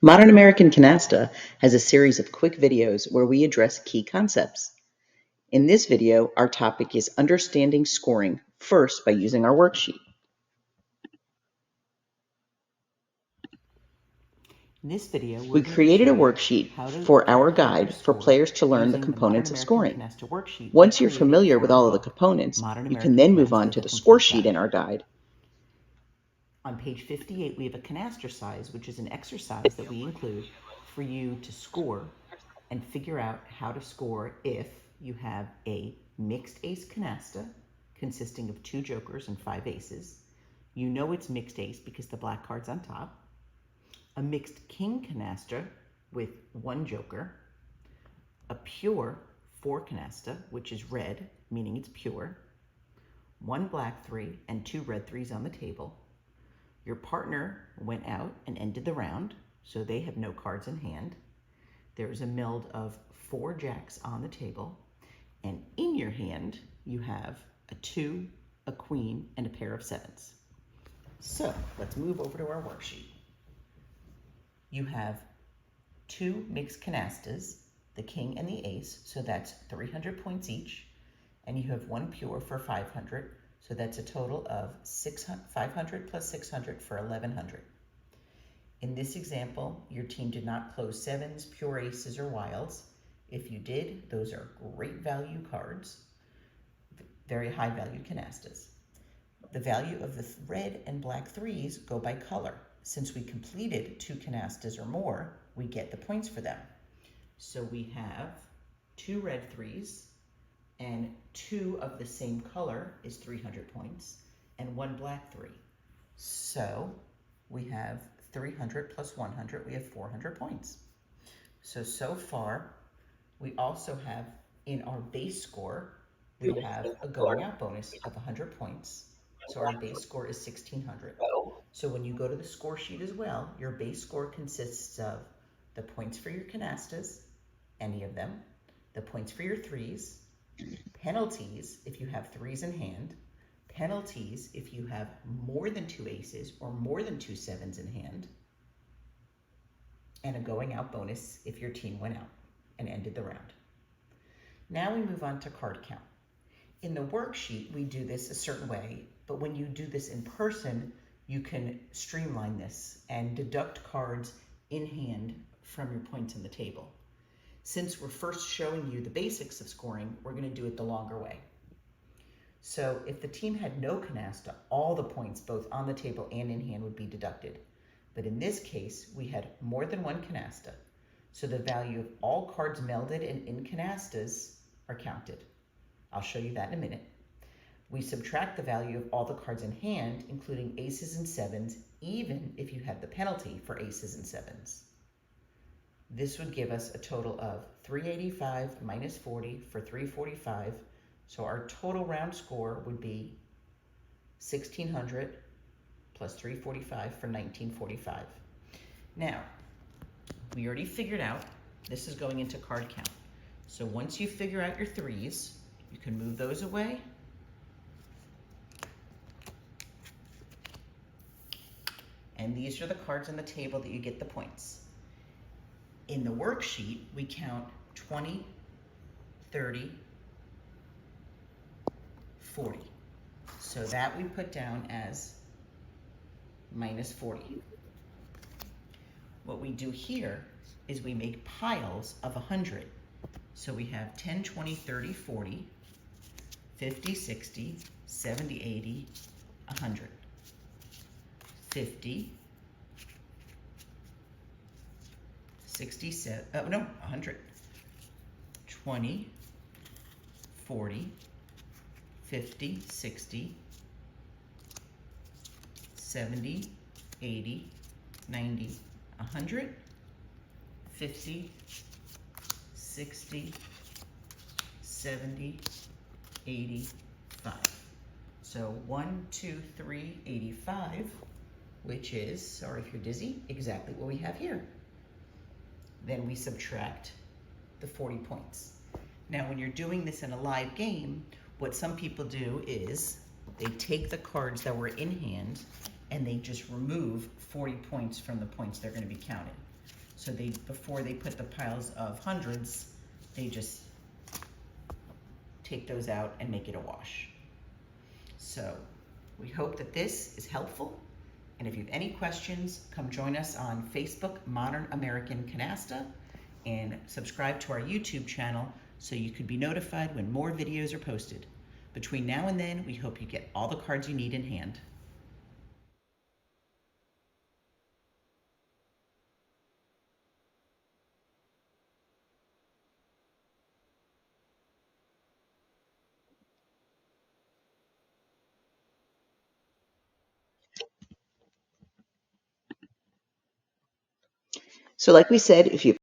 Modern American Canasta has a series of quick videos where we address key concepts. In this video, our topic is understanding scoring, first by using our worksheet. In this video, We created a worksheet for our guide for players to learn the components of scoring. Once you're familiar with all of the components, you can then move on to the score sheet in our guide. On page 58, we have a canasta, which is an exercise that we include for you to score and figure out how to score if you have a mixed ace canasta consisting of 2 jokers and 5 aces. You know it's mixed ace because the black card's on top. A mixed king canasta with 1 joker. A pure 4 canasta, which is red, meaning it's pure. 1 black 3 and 2 red 3s on the table. Your partner went out and ended the round, so they have no cards in hand. There is a meld of 4 jacks on the table, and in your hand you have a 2, a queen, and a pair of 7s. So let's move over to our worksheet. You have 2 mixed canastas, the king and the ace, so that's 300 points each, and you have 1 pure for 500, so that's a total of 500 plus 600 for 1100. In this example, your team did not close 7s, pure aces, or wilds. If you did, those are great value cards, very high value canastas. The value of the red and black 3s go by color. Since we completed 2 canastas or more, we get the points for them. So we have 2 red 3s, and 2 of the same color is 300 points, and 1 black 3. So we have 300 plus 100, we have 400 points. So far, we also have in our base score, we have a going out bonus of 100 points. So our base score is 1600. So when you go to the score sheet as well, your base score consists of the points for your canastas, any of them, the points for your 3s, penalties if you have 3s in hand, penalties if you have more than 2 aces or more than 2 7s in hand, and a going out bonus if your team went out and ended the round. Now we move on to card count. In the worksheet, we do this a certain way, but when you do this in person, you can streamline this and deduct cards in hand from your points in the table. Since we're first showing you the basics of scoring, we're going to do it the longer way. So if the team had no canasta, all the points both on the table and in hand would be deducted. But in this case, we had more than 1 canasta, so the value of all cards melded and in canastas are counted. I'll show you that in a minute. We subtract the value of all the cards in hand, including aces and 7s, even if you had the penalty for aces and 7s. This would give us a total of 385 minus 40 for 345. So our total round score would be 1600 plus 345 for 1945. Now, we already figured out this is going into card count. So once you figure out your 3s, you can move those away. And these are the cards on the table that you get the points. In the worksheet, we count 20, 30, 40. So that we put down as minus 40. What we do here is we make piles of 100. So we have 10, 20, 30, 40, 50, 60, 70, 80, 100. 50, 67, 100, 20, 40, 50, 60, 70, 80, 90, 100, 50, 60, 70, 85. So 1, 2, 3, 85, which is, sorry if you're dizzy, exactly what we have here. Then we subtract the 40 points. Now, when you're doing this in a live game, what some people do is they take the cards that were in hand and they just remove 40 points from the points they're going to be counted. So before they put the piles of hundreds, they just take those out and make it a wash. So we hope that this is helpful. And if you have any questions, come join us on Facebook, Modern American Canasta, and subscribe to our YouTube channel so you could be notified when more videos are posted. Between now and then, we hope you get all the cards you need in hand. So like we said, if you